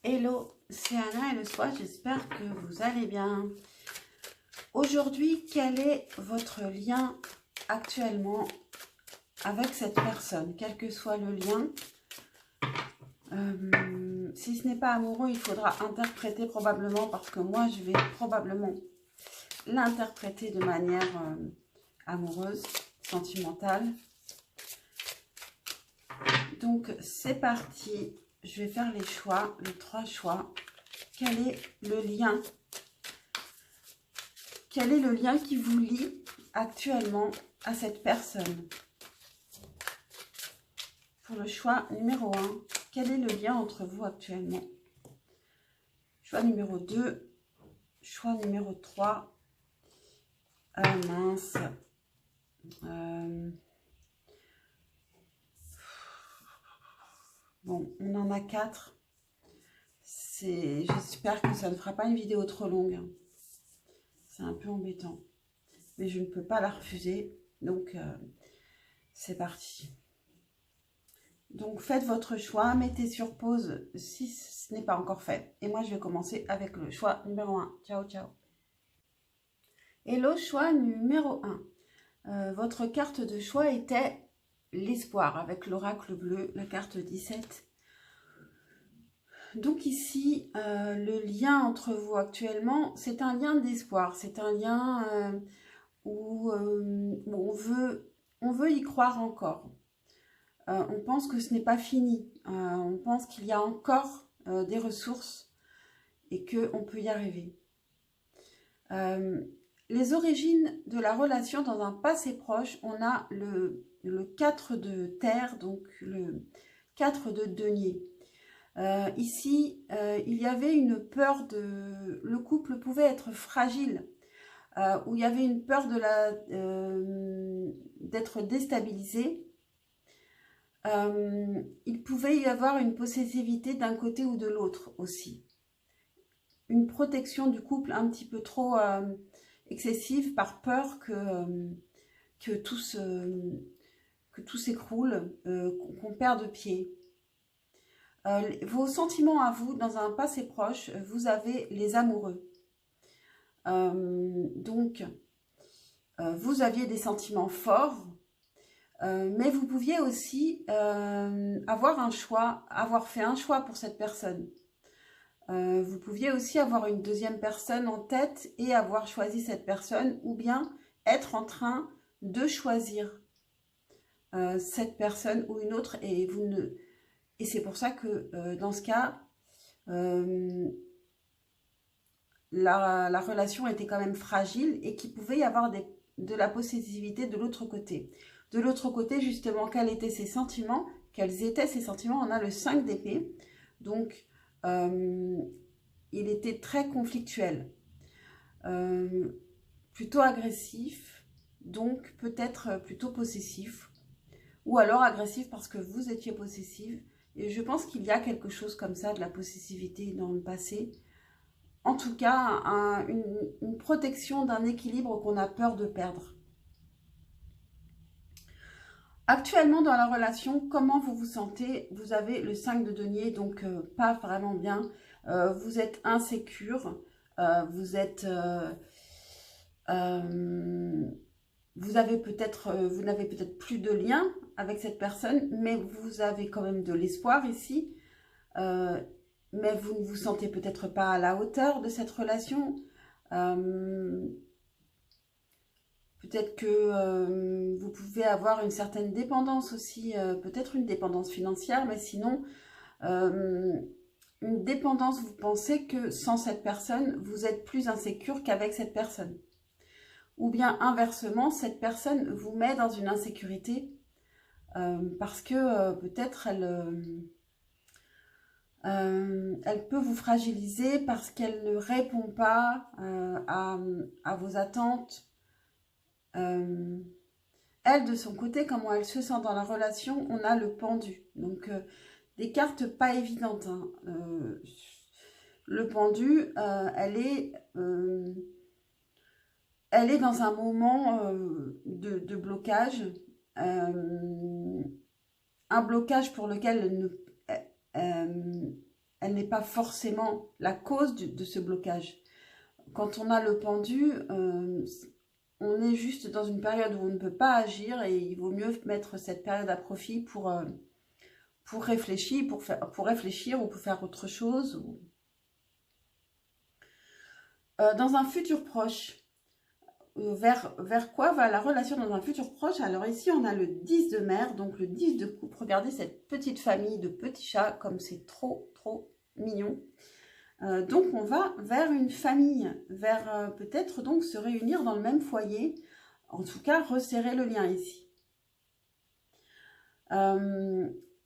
Hello, c'est Anna et le soir, j'espère que vous allez bien. Aujourd'hui, quel est votre lien actuellement avec cette personne, quel que soit le lien? Si ce n'est pas amoureux, il faudra interpréter probablement, parce que moi, je vais probablement l'interpréter de manière amoureuse, sentimentale. Donc, c'est parti. Je vais faire les choix, les 3 choix. Quel est le lien? Quel est le lien qui vous lie actuellement à cette personne? Pour le choix numéro 1, quel est le lien entre vous actuellement? Choix numéro 2, choix numéro 3. Mince. Bon, on en a 4. J'espère que ça ne fera pas une vidéo trop longue. C'est un peu embêtant. Mais je ne peux pas la refuser. Donc, c'est parti. Donc, faites votre choix. Mettez sur pause si ce n'est pas encore fait. Et moi, je vais commencer avec le choix numéro 1. Ciao, ciao. Hello, choix numéro 1. Votre carte de choix était l'espoir avec l'oracle bleu, la carte 17. Donc ici, le lien entre vous actuellement, c'est un lien d'espoir. C'est un lien où on veut y croire encore. On pense que ce n'est pas fini. On pense qu'il y a encore des ressources et qu'on peut y arriver. Les origines de la relation dans un passé proche, on a le 4 de terre, donc le 4 de denier. Ici, il y avait une peur de... Le couple pouvait être fragile, où il y avait une peur d'être déstabilisé. Il pouvait y avoir une possessivité d'un côté ou de l'autre aussi. Une protection du couple un petit peu trop excessive par peur que tout s'écroule, qu'on perde pied. Vos sentiments à vous, dans un passé proche, vous avez les amoureux. Donc, vous aviez des sentiments forts, mais vous pouviez aussi avoir fait un choix pour cette personne. Vous pouviez aussi avoir une deuxième personne en tête et avoir choisi cette personne, ou bien être en train de choisir cette personne ou une autre, et vous ne... Et c'est pour ça que dans ce cas, la relation était quand même fragile et qu'il pouvait y avoir de la possessivité de l'autre côté. De l'autre côté, justement, quels étaient ses sentiments? Quels étaient ses sentiments? On a le 5 d'épée. Donc, il était très conflictuel. Plutôt agressif. Donc, peut-être plutôt possessif. Ou alors agressif parce que vous étiez possessive. Et je pense qu'il y a quelque chose comme ça, de la possessivité dans le passé. En tout cas, une protection d'un équilibre qu'on a peur de perdre. Actuellement dans la relation, comment vous vous sentez? Vous avez le 5 de denier, donc pas vraiment bien. Vous êtes insécure, vous n'avez peut-être plus de lien avec cette personne, mais vous avez quand même de l'espoir ici. Mais vous ne vous sentez peut-être pas à la hauteur de cette relation. Peut-être que vous pouvez avoir une certaine dépendance aussi, peut-être une dépendance financière, mais sinon, une dépendance, vous pensez que sans cette personne, vous êtes plus insécure qu'avec cette personne. Ou bien inversement, cette personne vous met dans une insécurité parce que peut-être elle peut vous fragiliser parce qu'elle ne répond pas à vos attentes. Elle, de son côté, comment elle se sent dans la relation, on a le pendu. Donc, des cartes pas évidentes. Hein. Le pendu, elle est dans un moment de blocage. Un blocage pour lequel elle n'est pas forcément la cause de ce blocage. Quand on a le pendu, on est juste dans une période où on ne peut pas agir et il vaut mieux mettre cette période à profit pour réfléchir, pour réfléchir ou pour faire autre chose. Dans un futur proche, vers quoi va la relation dans un futur proche? Alors ici, on a le 10 de mer, donc le 10 de coupe. Regardez cette petite famille de petits chats, comme c'est trop, trop mignon. Donc, on va vers une famille, vers peut-être donc se réunir dans le même foyer. En tout cas, resserrer le lien ici.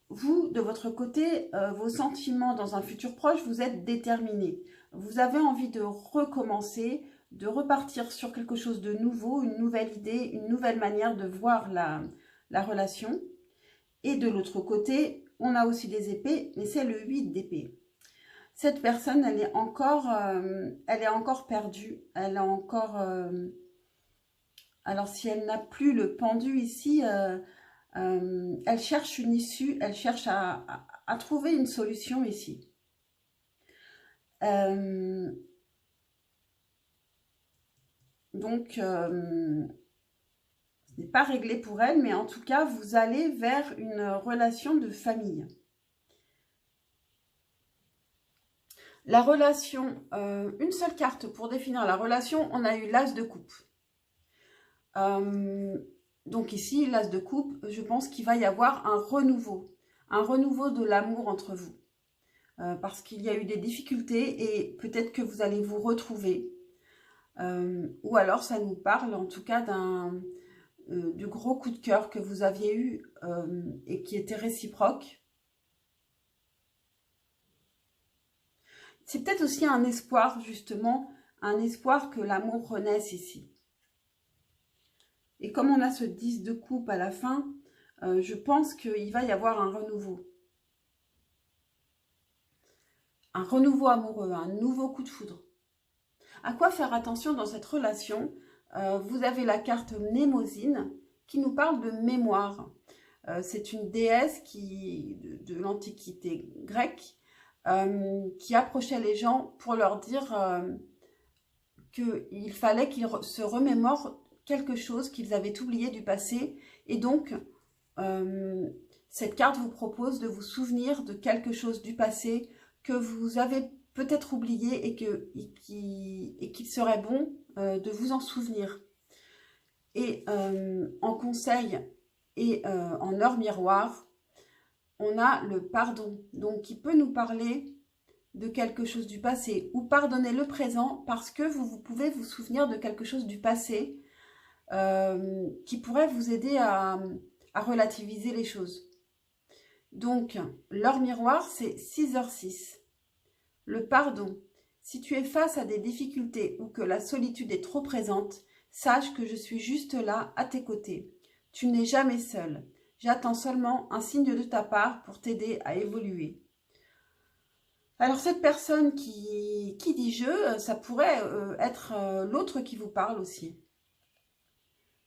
Vous, de votre côté, vos sentiments dans un futur proche, vous êtes déterminé. Vous avez envie de recommencer, de repartir sur quelque chose de nouveau, une nouvelle idée, une nouvelle manière de voir la relation. Et de l'autre côté, on a aussi des épées, mais c'est le 8 d'épée. Cette personne, elle est encore perdue. Elle est encore... alors, si elle n'a plus le pendu ici, elle cherche une issue, elle cherche à trouver une solution ici. Donc, ce n'est pas réglé pour elle, mais en tout cas, vous allez vers une relation de famille. La relation, une seule carte pour définir la relation, on a eu l'as de coupe. Donc ici, l'as de coupe, je pense qu'il va y avoir un renouveau de l'amour entre vous. Parce qu'il y a eu des difficultés et peut-être que vous allez vous retrouver. Ou alors ça nous parle en tout cas du gros coup de cœur que vous aviez eu et qui était réciproque. C'est peut-être aussi un espoir justement, un espoir que l'amour renaisse ici. Et comme on a ce 10 de coupe à la fin, je pense qu'il va y avoir un renouveau. Un renouveau amoureux, un nouveau coup de foudre. À quoi faire attention dans cette relation? Vous avez la carte Mnémosyne qui nous parle de mémoire. C'est une déesse de l'Antiquité grecque qui approchait les gens pour leur dire qu'il fallait qu'ils se remémorent quelque chose qu'ils avaient oublié du passé. Et donc, cette carte vous propose de vous souvenir de quelque chose du passé que vous avez peut-être oublié et qu'il serait bon de vous en souvenir. Et en conseil et en heure miroir, on a le pardon, donc qui peut nous parler de quelque chose du passé ou pardonner le présent parce que vous pouvez vous souvenir de quelque chose du passé qui pourrait vous aider à relativiser les choses. Donc, l'heure miroir, c'est 6h06. Le pardon. Si tu es face à des difficultés ou que la solitude est trop présente, sache que je suis juste là, à tes côtés. Tu n'es jamais seul. J'attends seulement un signe de ta part pour t'aider à évoluer. Alors, cette personne qui dit « je », ça pourrait être l'autre qui vous parle aussi.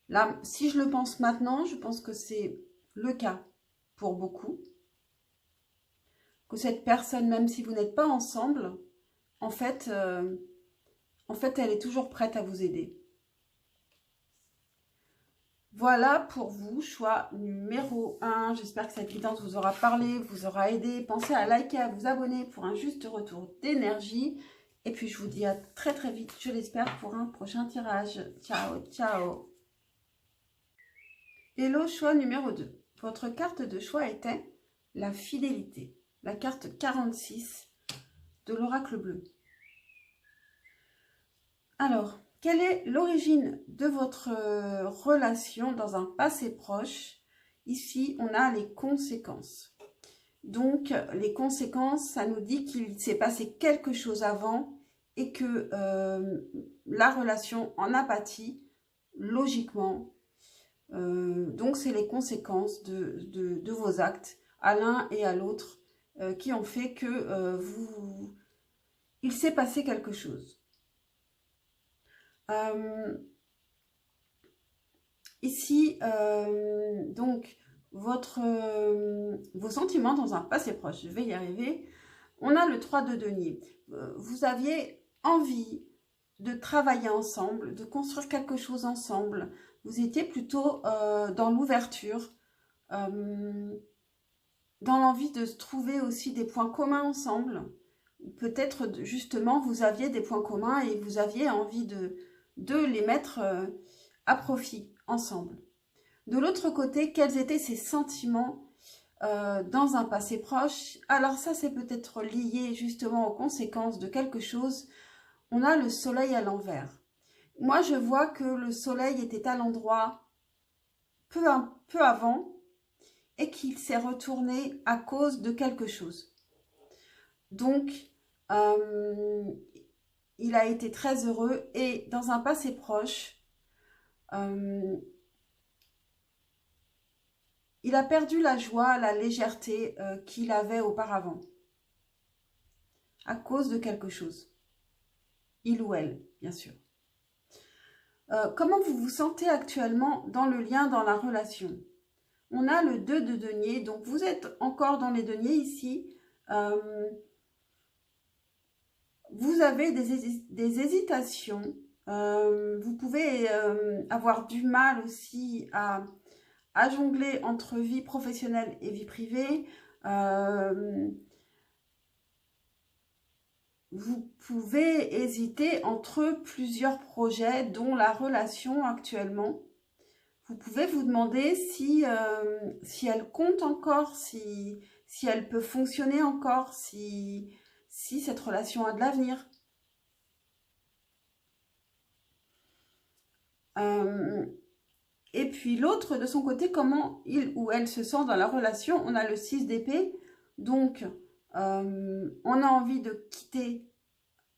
Là, si je le pense maintenant, je pense que c'est le cas pour beaucoup. Que cette personne, même si vous n'êtes pas ensemble, en fait, elle est toujours prête à vous aider. Voilà pour vous, choix numéro 1. J'espère que cette guidance vous aura parlé, vous aura aidé. Pensez à liker, à vous abonner pour un juste retour d'énergie. Et puis, je vous dis à très très vite, je l'espère, pour un prochain tirage. Ciao, ciao. Hello, choix numéro 2. Votre carte de choix était la fidélité. La carte 46 de l'oracle bleu. Alors, quelle est l'origine de votre relation dans un passé proche? Ici, on a les conséquences. Donc, les conséquences, ça nous dit qu'il s'est passé quelque chose avant et que la relation en a pâti, logiquement. Donc, c'est les conséquences de vos actes à l'un et à l'autre qui ont fait que il s'est passé quelque chose. Ici, donc, vos sentiments dans un passé proche, je vais y arriver, On a le 3 de denier. Vous aviez envie de travailler ensemble, de construire quelque chose ensemble. Vous étiez plutôt dans l'ouverture, dans l'envie de se trouver aussi des points communs ensemble. Peut-être justement vous aviez des points communs et vous aviez envie de les mettre à profit ensemble. De l'autre côté, quels étaient ces sentiments dans un passé proche? Alors ça, c'est peut-être lié justement aux conséquences de quelque chose. On a le soleil à l'envers. Moi, je vois que le soleil était à l'endroit peu avant et qu'il s'est retourné à cause de quelque chose. Donc, il a été très heureux et dans un passé proche, il a perdu la joie, la légèreté qu'il avait auparavant à cause de quelque chose. Il ou elle, bien sûr. Comment vous vous sentez actuellement dans le lien, dans la relation? On a le 2 de denier, donc vous êtes encore dans les deniers ici. Vous avez des hésitations. Vous pouvez avoir du mal aussi à jongler entre vie professionnelle et vie privée. Vous pouvez hésiter entre plusieurs projets, dont la relation actuellement. Vous pouvez vous demander si elle compte encore, si elle peut fonctionner encore, si cette relation a de l'avenir. Et puis l'autre, de son côté, comment il ou elle se sent dans la relation. On a le 6 d'épée, donc on a envie de quitter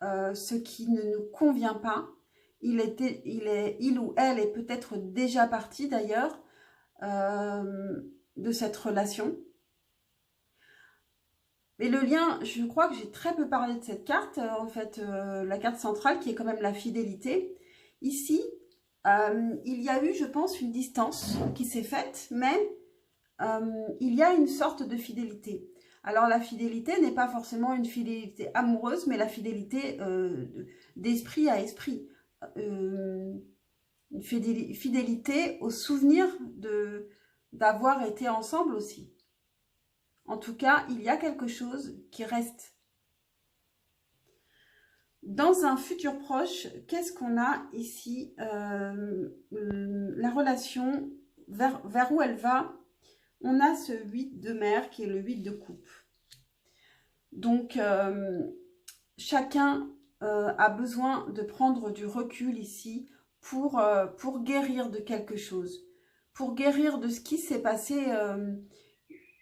ce qui ne nous convient pas. Il ou elle est peut-être déjà parti d'ailleurs de cette relation. Mais le lien, je crois que j'ai très peu parlé de cette carte, en fait, la carte centrale qui est quand même la fidélité. Ici, il y a eu, je pense, une distance qui s'est faite, mais il y a une sorte de fidélité. Alors, la fidélité n'est pas forcément une fidélité amoureuse, mais la fidélité d'esprit à esprit. Une fidélité au souvenir d'avoir été ensemble aussi. En tout cas, il y a quelque chose qui reste. Dans un futur proche, qu'est-ce qu'on a ici? La relation, vers où elle va? On a ce 8 de mer qui est le 8 de coupe. Donc, chacun a besoin de prendre du recul ici pour guérir de quelque chose. Pour guérir de ce qui s'est passé,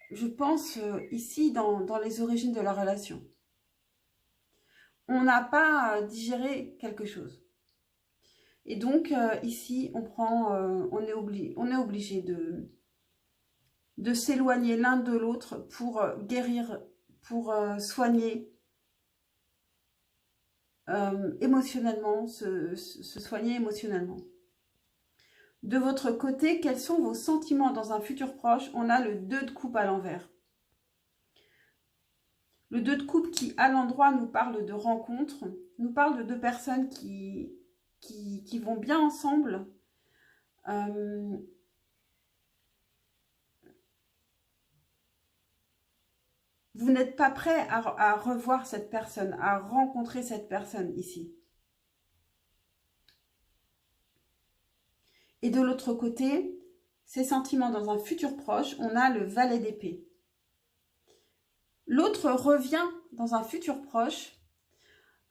je pense, ici, dans les origines de la relation. On n'a pas digéré quelque chose. Et donc, ici, on est obligé de s'éloigner l'un de l'autre pour guérir, pour soigner émotionnellement, se soigner émotionnellement. De votre côté, quels sont vos sentiments dans un futur proche? On a le 2 de coupe à l'envers. Le 2 de coupe qui, à l'endroit, nous parle de rencontre, nous parle de deux personnes qui vont bien ensemble. Vous n'êtes pas prêt à revoir cette personne, à rencontrer cette personne ici. Et de l'autre côté, ces sentiments dans un futur proche, on a le valet d'épée. L'autre revient dans un futur proche.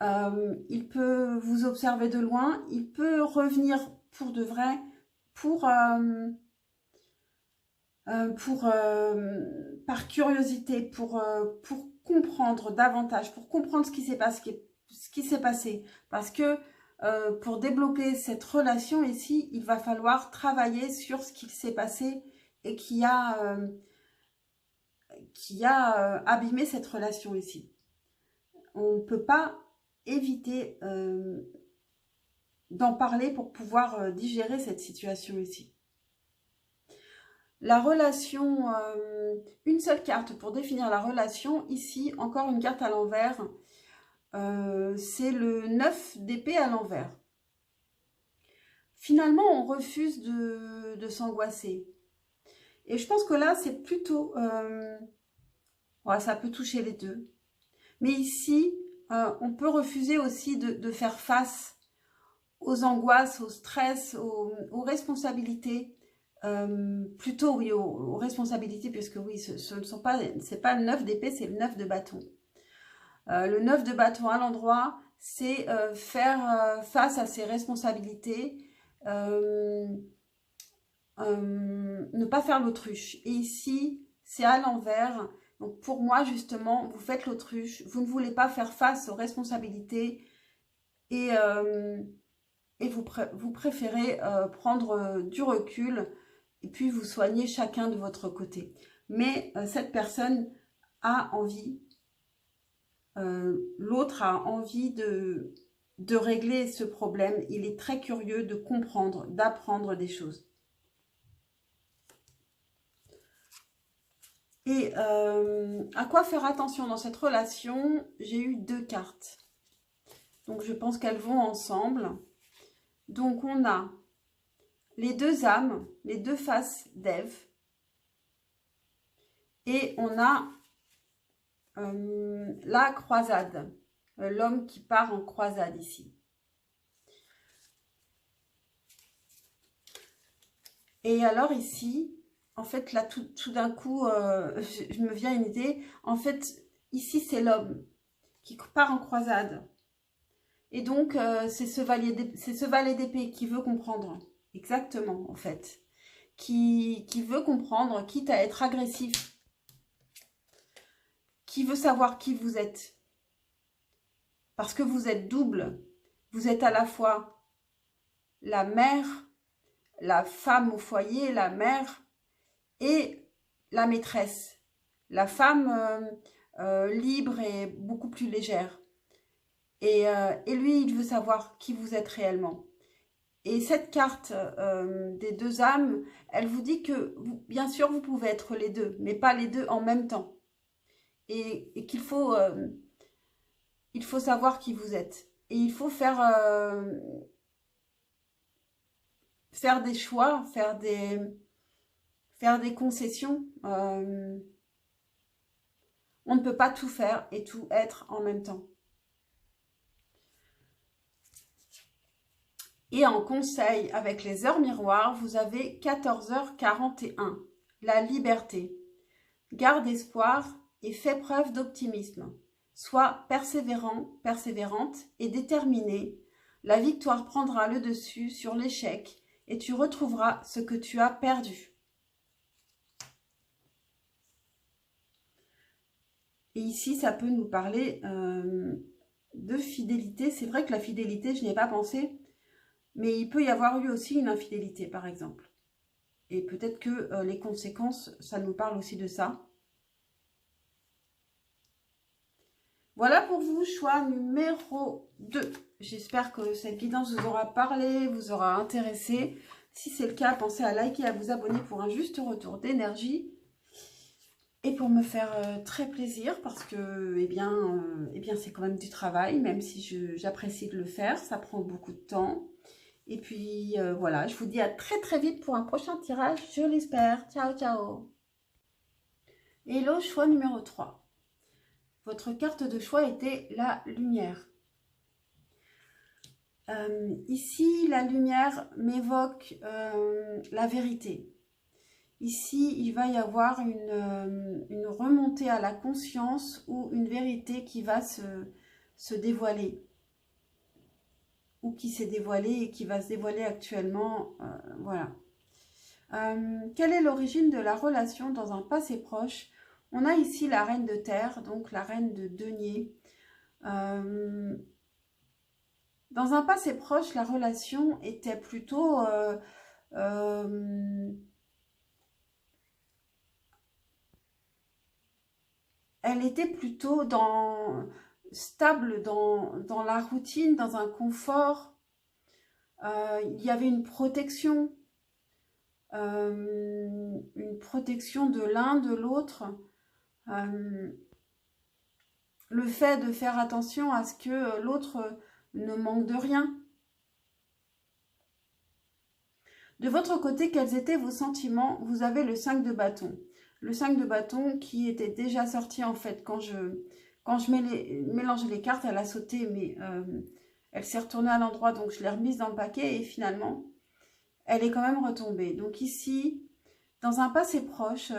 Il peut vous observer de loin. Il peut revenir pour de vrai, par curiosité, pour comprendre davantage, pour comprendre ce qui s'est passé. Parce que pour débloquer cette relation ici, il va falloir travailler sur ce qui s'est passé et qui a abîmé cette relation ici. On ne peut pas éviter d'en parler pour pouvoir digérer cette situation ici. La relation, une seule carte pour définir la relation. Ici, encore une carte à l'envers. C'est le 9 d'épée à l'envers. Finalement, on refuse de s'angoisser. Et je pense que là, c'est plutôt... ouais, ça peut toucher les deux. Mais ici, on peut refuser aussi de faire face aux angoisses, au stress, aux responsabilités. Plutôt, oui, aux responsabilités, puisque oui, ce ne sont pas, c'est pas le 9 d'épée, c'est le 9 de bâton. Le 9 de bâton à l'endroit, c'est faire face à ses responsabilités, ne pas faire l'autruche. Et ici, c'est à l'envers. Donc pour moi, justement, vous faites l'autruche, vous ne voulez pas faire face aux responsabilités et vous préférez prendre du recul et puis vous soigner chacun de votre côté. Mais cette personne a envie, l'autre a envie de régler ce problème. Il est très curieux de comprendre, d'apprendre des choses. Et à quoi faire attention dans cette relation? J'ai eu 2 cartes. Donc je pense qu'elles vont ensemble. Donc on a les 2 âmes, les 2 faces d'Ève. Et on a la croisade, l'homme qui part en croisade ici. Et alors ici, en fait là tout d'un coup, je me viens une idée. En fait, ici c'est l'homme qui part en croisade. Et donc, c'est ce valet d'épée qui veut comprendre. Exactement, en fait. Qui veut comprendre, quitte à être agressif. Qui veut savoir qui vous êtes. Parce que vous êtes double. Vous êtes à la fois la mère, la femme au foyer, la mère et la maîtresse. La femme libre et beaucoup plus légère. Et lui, il veut savoir qui vous êtes réellement. Et cette carte des 2 âmes, elle vous dit que, bien sûr, vous pouvez être les deux, mais pas les deux en même temps. Et qu'il faut, il faut savoir qui vous êtes. Et il faut faire des choix, faire des concessions. On ne peut pas tout faire et tout être en même temps. Et en conseil, avec les heures miroirs, vous avez 14h41. La liberté. Garde espoir et fais preuve d'optimisme. Sois persévérant, persévérante et déterminée. La victoire prendra le dessus sur l'échec et tu retrouveras ce que tu as perdu. Et ici, ça peut nous parler de fidélité. C'est vrai que la fidélité, je n'y ai pas pensé. Mais il peut y avoir eu aussi une infidélité, par exemple. Et peut-être que les conséquences, ça nous parle aussi de ça. Voilà pour vous, choix numéro 2. J'espère que cette guidance vous aura parlé, vous aura intéressé. Si c'est le cas, pensez à liker et à vous abonner pour un juste retour d'énergie. Et pour me faire très plaisir, parce que eh bien c'est quand même du travail, même si j'apprécie de le faire, ça prend beaucoup de temps. Et puis, voilà, je vous dis à très très vite pour un prochain tirage, je l'espère. Ciao, ciao. Hello, choix numéro 3. Votre carte de choix était la lumière. Ici, la lumière m'évoque la vérité. Ici, il va y avoir une remontée à la conscience ou une vérité qui va se dévoiler. Ou qui s'est dévoilé et qui va se dévoiler actuellement. Voilà. Quelle est l'origine de la relation dans un passé proche? On a ici la reine de terre, donc la reine de denier. Dans un passé proche, la relation était plutôt... elle était plutôt stable dans la routine, dans un confort. Il y avait une protection. une protection de l'un, de l'autre. Le fait de faire attention à ce que l'autre ne manque de rien. De votre côté, quels étaient vos sentiments? Vous avez le 5 de bâton. Le 5 de bâton qui était déjà sorti en fait quand je mélangeais les cartes, elle a sauté, mais elle s'est retournée à l'endroit, donc je l'ai remise dans le paquet et finalement, elle est quand même retombée. Donc ici, dans un passé proche,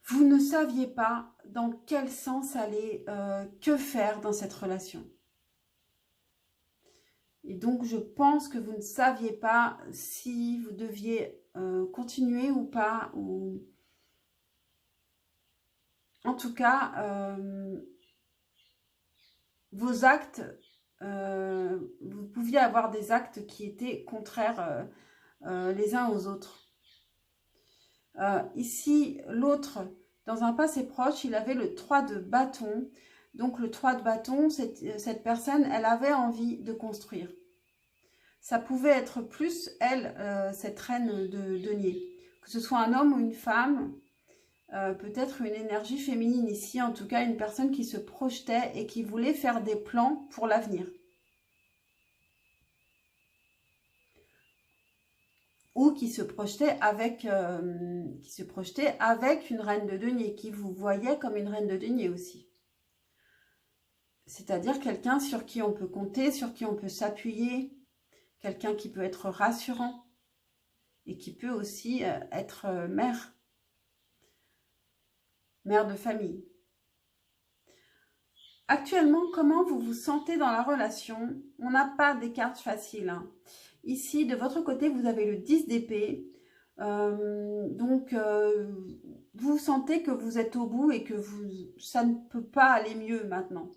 vous ne saviez pas dans quel sens aller, que faire dans cette relation. Et donc, je pense que vous ne saviez pas si vous deviez continuer ou pas. Ou... En tout cas, vos actes, vous pouviez avoir des actes qui étaient contraires les uns aux autres. Ici, l'autre, dans un passé proche, il avait le 3 de bâton. Donc, le 3 de bâton, cette personne, elle avait envie de construire. Ça pouvait être plus, elle, cette reine de denier. Que ce soit un homme ou une femme, peut-être une énergie féminine ici, en tout cas une personne qui se projetait et qui voulait faire des plans pour l'avenir. Ou qui se projetait avec une reine de denier, qui vous voyait comme une reine de denier aussi. C'est-à-dire quelqu'un sur qui on peut compter, sur qui on peut s'appuyer, quelqu'un qui peut être rassurant et qui peut aussi être mère de famille. Actuellement, comment vous vous sentez dans la relation? On n'a pas des cartes faciles, hein. Ici, de votre côté, vous avez le 10 d'épée. Vous sentez que vous êtes au bout et que ça ne peut pas aller mieux maintenant.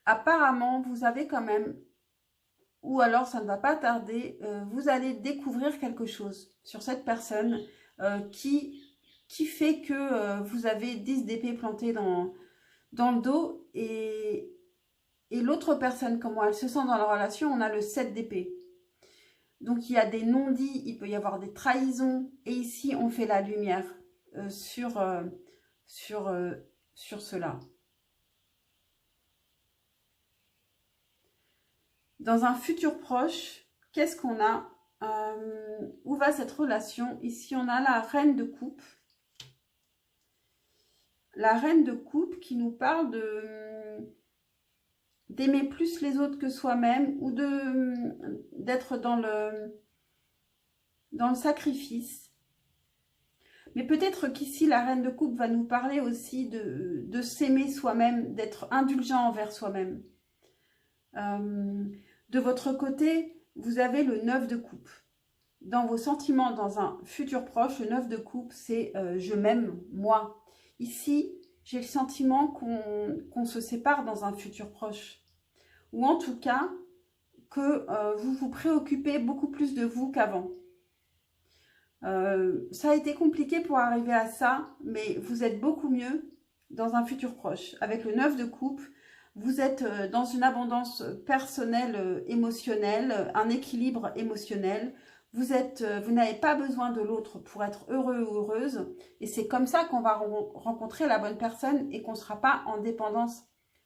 Apparemment, vous avez quand même, ou alors ça ne va pas tarder, vous allez découvrir quelque chose sur cette personne qui fait que vous avez 10 d'épée plantés dans le dos et l'autre personne, comment elle se sent dans la relation, on a le 7 d'épée. Donc, il y a des non-dits, il peut y avoir des trahisons. Et ici, on fait la lumière sur cela. Dans un futur proche, qu'est-ce qu'on a? Où va cette relation? Ici, on a la reine de coupe. La reine de coupe qui nous parle d'aimer plus les autres que soi-même ou d'être dans le sacrifice. Mais peut-être qu'ici, la reine de coupe va nous parler aussi de s'aimer soi-même, d'être indulgent envers soi-même. De votre côté, vous avez le 9 de coupe. Dans vos sentiments, dans un futur proche, le 9 de coupe, c'est je m'aime, moi. Ici, j'ai le sentiment qu'on se sépare dans un futur proche. Ou en tout cas, que vous vous préoccupez beaucoup plus de vous qu'avant. Ça a été compliqué pour arriver à ça, mais vous êtes beaucoup mieux dans un futur proche. Avec le 9 de coupe, vous êtes dans une abondance personnelle, émotionnelle, un équilibre émotionnel. Vous n'avez pas besoin de l'autre pour être heureux ou heureuse. Et c'est comme ça qu'on va rencontrer la bonne personne et qu'on ne sera pas en dépendance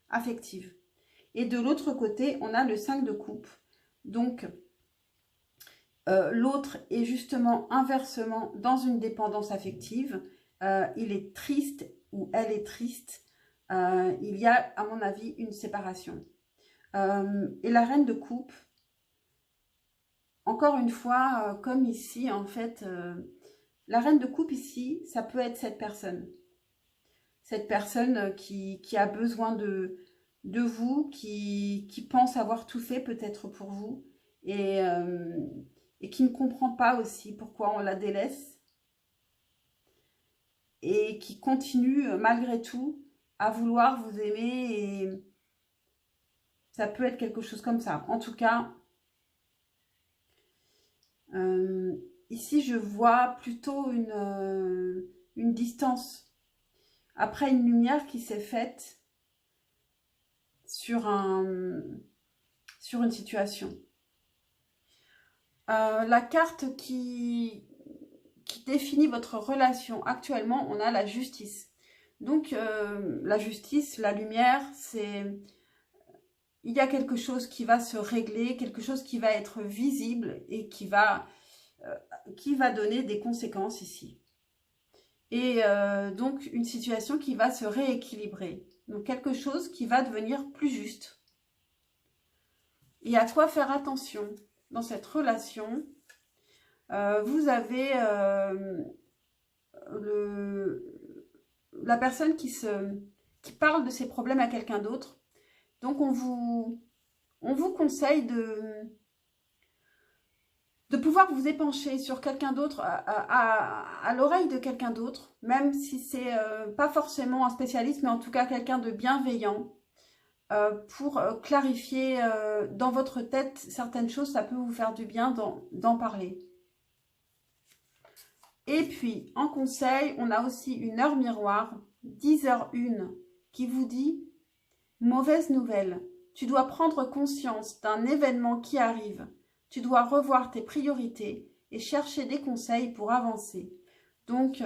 affective. Et de l'autre côté, on a le 5 de coupe. Donc, l'autre est justement inversement dans une dépendance affective. Il est triste ou elle est triste. Il y a, à mon avis, une séparation. Et la reine de coupe, encore une fois, comme ici, en fait, la reine de coupe ici, ça peut être cette personne. Cette personne qui a besoin de vous, qui pense avoir tout fait peut-être pour vous et qui ne comprend pas aussi pourquoi on la délaisse et qui continue malgré tout à vouloir vous aimer et ça peut être quelque chose comme ça. En tout cas, ici je vois plutôt une distance après une lumière qui s'est faite sur une situation. La carte qui définit votre relation actuellement, on a la justice. Donc, la justice, la lumière, c'est... Il y a quelque chose qui va se régler, quelque chose qui va être visible et qui va donner des conséquences ici. Et donc, une situation qui va se rééquilibrer. Donc, quelque chose qui va devenir plus juste. Et à quoi faire attention dans cette relation? Vous avez la personne qui parle de ses problèmes à quelqu'un d'autre. Donc, on vous conseille de pouvoir vous épancher sur quelqu'un d'autre, à l'oreille de quelqu'un d'autre, même si c'est pas forcément un spécialiste, mais en tout cas quelqu'un de bienveillant, pour clarifier dans votre tête certaines choses. Ça peut vous faire du bien d'en parler. Et puis, en conseil, on a aussi une heure miroir, 10h01, qui vous dit « Mauvaise nouvelle, tu dois prendre conscience d'un événement qui arrive. Tu dois revoir tes priorités et chercher des conseils pour avancer. » Donc,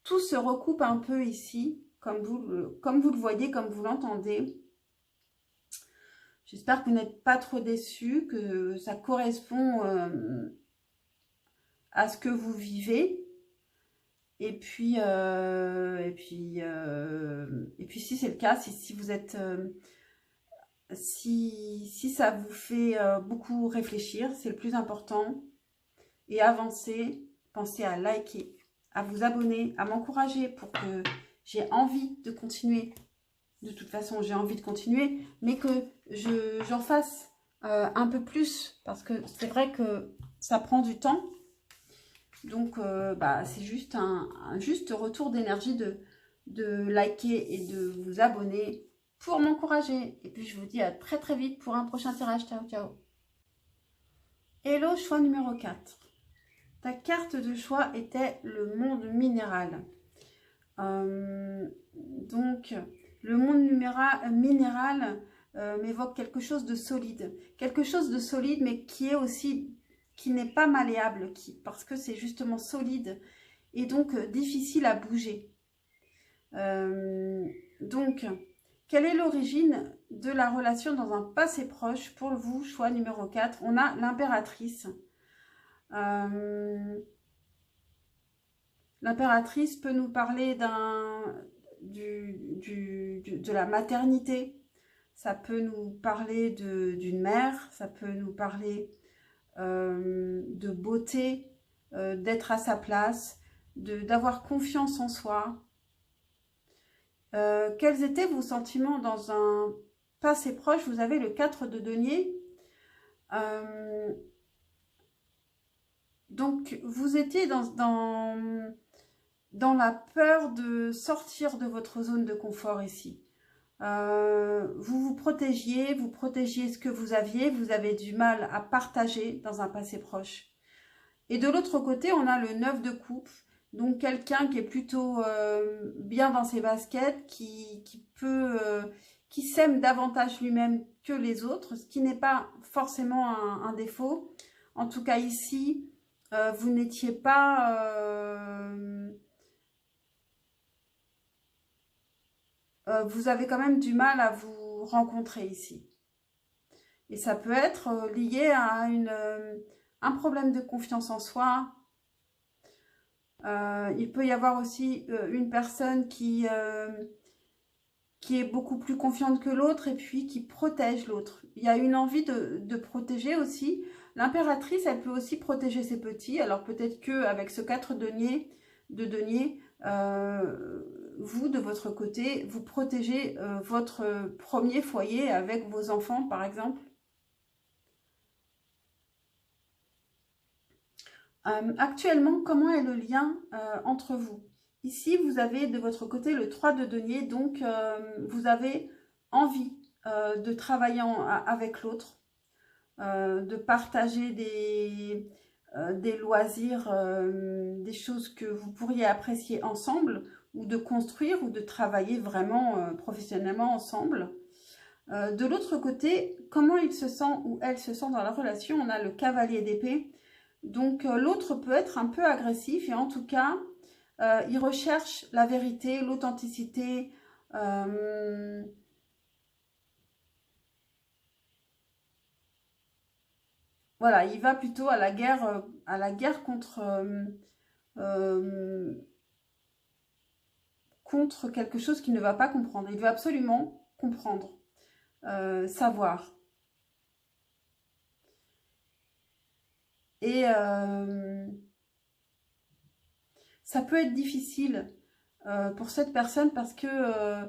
tout se recoupe un peu ici, comme vous le voyez, comme vous l'entendez. J'espère que vous n'êtes pas trop déçus, que ça correspond à ce que vous vivez. Et puis si c'est le cas, si vous êtes... si ça vous fait beaucoup réfléchir, c'est le plus important. Et avancer, pensez à liker, à vous abonner, à m'encourager pour que j'ai envie de continuer. De toute façon, j'ai envie de continuer, mais que j'en fasse un peu plus, parce que c'est vrai que ça prend du temps. Donc, c'est juste un juste retour d'énergie de liker et de vous abonner pour m'encourager. Et puis, je vous dis à très très vite pour un prochain tirage. Ciao, ciao. Hello, choix numéro 4. Ta carte de choix était le monde minéral. Donc, le monde minéral m'évoque quelque chose de solide. Quelque chose de solide, mais qui est aussi... qui n'est pas malléable, parce que c'est justement solide et donc difficile à bouger. Donc, quelle est l'origine de la relation dans un passé proche? Pour vous, choix numéro 4, on a l'impératrice. L'impératrice peut nous parler de la maternité. Ça peut nous parler d'une mère, ça peut nous parler de beauté, d'être à sa place, d'avoir confiance en soi. Quels étaient vos sentiments dans un passé proche? Vous avez le 4 de denier. Donc, vous étiez dans la peur de sortir de votre zone de confort ici. Vous protégiez ce que vous avez du mal à partager dans un passé proche. Et de l'autre côté, on a le 9 de coupe, donc quelqu'un qui est plutôt bien dans ses baskets, qui s'aime davantage lui-même que les autres, ce qui n'est pas forcément un défaut. En tout cas ici, vous n'étiez pas... vous avez quand même du mal à vous rencontrer ici. Et ça peut être lié à un problème de confiance en soi. Il peut y avoir aussi une personne qui est beaucoup plus confiante que l'autre et puis qui protège l'autre. Il y a une envie de protéger aussi. L'impératrice, elle peut aussi protéger ses petits. Alors peut-être qu'avec ce 4 de denier, vous, de votre côté, vous protégez votre premier foyer avec vos enfants, par exemple. Actuellement, comment est le lien entre vous? Ici, vous avez de votre côté le 3 de denier, donc vous avez envie de travailler avec l'autre, de partager des loisirs, des choses que vous pourriez apprécier ensemble, ou de construire ou de travailler vraiment professionnellement ensemble. De l'autre côté, comment il se sent ou elle se sent dans la relation? On a le cavalier d'épée. Donc, l'autre peut être un peu agressif et en tout cas, il recherche la vérité, l'authenticité. Voilà, il va plutôt à la guerre contre quelque chose qu'il ne va pas comprendre. Il veut absolument comprendre, savoir. Et ça peut être difficile pour cette personne parce que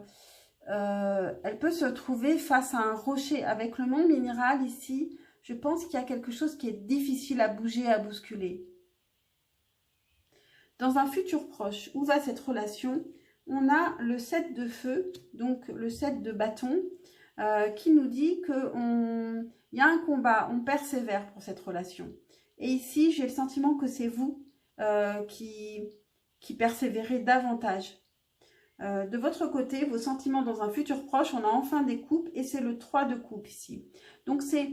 elle peut se trouver face à un rocher. Avec le monde minéral ici, je pense qu'il y a quelque chose qui est difficile à bouger, à bousculer. Dans un futur proche, où va cette relation? On a le 7 de feu, donc le 7 de bâton, qui nous dit qu'il y a un combat, on persévère pour cette relation. Et ici, j'ai le sentiment que c'est vous qui persévérez davantage. De votre côté, vos sentiments dans un futur proche, on a enfin des coupes et c'est le 3 de coupe ici. Donc c'est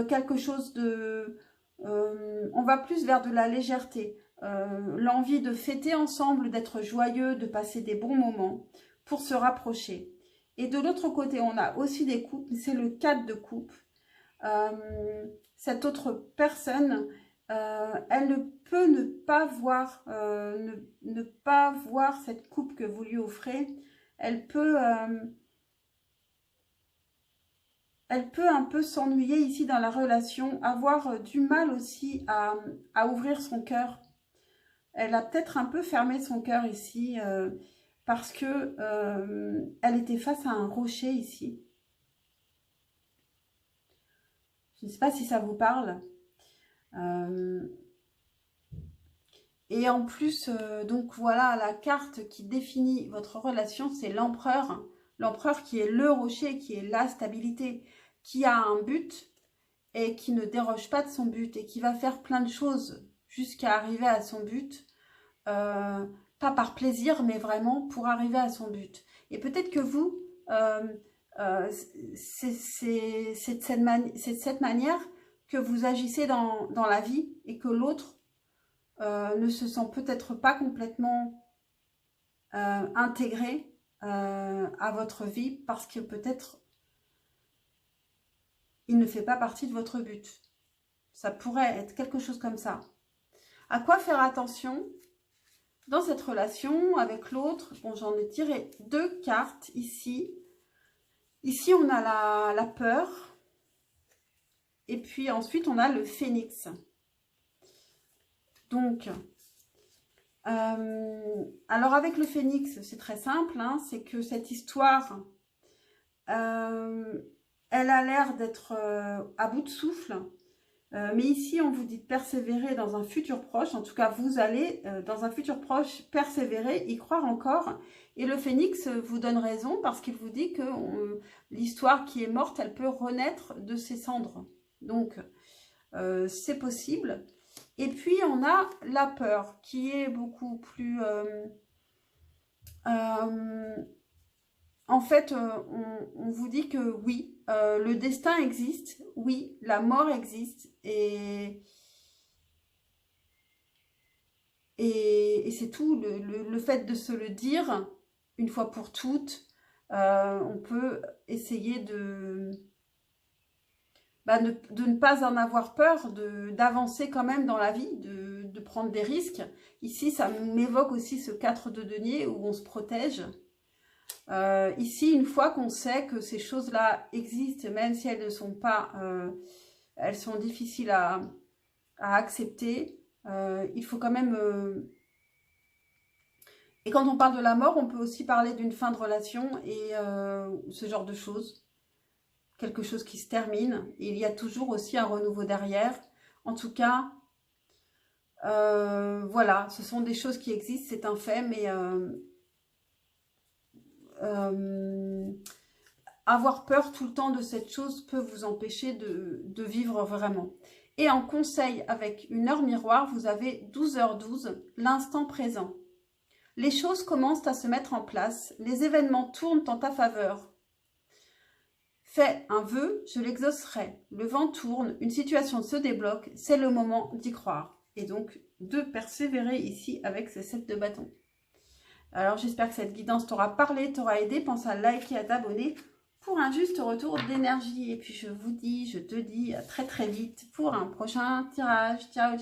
quelque chose de... on va plus vers de la légèreté, l'envie de fêter ensemble, d'être joyeux, de passer des bons moments pour se rapprocher. Et de l'autre côté, on a aussi des coupes, c'est le 4 de coupe. Cette autre personne, elle ne peut ne pas voir, ne pas voir cette coupe que vous lui offrez. Elle peut un peu s'ennuyer ici dans la relation, avoir du mal aussi à ouvrir son cœur. Elle a peut-être un peu fermé son cœur ici parce que elle était face à un rocher ici. Je ne sais pas si ça vous parle. Et en plus, donc voilà, la carte qui définit votre relation, c'est l'empereur. L'empereur qui est le rocher, qui est la stabilité, qui a un but et qui ne déroge pas de son but et qui va faire plein de choses jusqu'à arriver à son but. Pas par plaisir, mais vraiment pour arriver à son but. Et peut-être que vous, c'est de cette manière que vous agissez dans la vie et que l'autre ne se sent peut-être pas complètement intégré à votre vie parce que peut-être il ne fait pas partie de votre but. Ça pourrait être quelque chose comme ça. À quoi faire attention dans cette relation avec l'autre? Bon, j'en ai tiré 2 cartes ici. Ici, on a la peur. Et puis ensuite, on a le phénix. Donc, alors avec le phénix, c'est très simple. Hein, c'est que cette histoire, elle a l'air d'être à bout de souffle. Mais ici, on vous dit de persévérer dans un futur proche. En tout cas, vous allez, dans un futur proche, persévérer, y croire encore. Et le phénix vous donne raison parce qu'il vous dit que l'histoire qui est morte, elle peut renaître de ses cendres. Donc, c'est possible. Et puis, on a la peur qui est beaucoup plus... en fait, on vous dit que oui, le destin existe, oui, la mort existe et c'est tout. Le fait de se le dire, une fois pour toutes, on peut essayer de ne pas en avoir peur, d'avancer quand même dans la vie, de prendre des risques. Ici, ça m'évoque aussi ce 4 de denier où on se protège. Ici, une fois qu'on sait que ces choses-là existent, même si elles ne sont pas, elles sont difficiles à accepter, il faut quand même... Et quand on parle de la mort, on peut aussi parler d'une fin de relation et ce genre de choses. Quelque chose qui se termine. Et il y a toujours aussi un renouveau derrière. En tout cas, voilà, ce sont des choses qui existent, c'est un fait, mais... avoir peur tout le temps de cette chose peut vous empêcher de vivre vraiment. Et en conseil avec une heure miroir, vous avez 12h12, l'instant présent. Les choses commencent à se mettre en place, les événements tournent en ta faveur. Fais un vœu, je l'exaucerai. Le vent tourne, une situation se débloque, c'est le moment d'y croire. et donc de persévérer ici avec ces 7 de bâton. Alors j'espère que cette guidance t'aura parlé, t'aura aidé. Pense à liker, à t'abonner pour un juste retour d'énergie. Et puis je te dis à très très vite pour un prochain tirage. Ciao!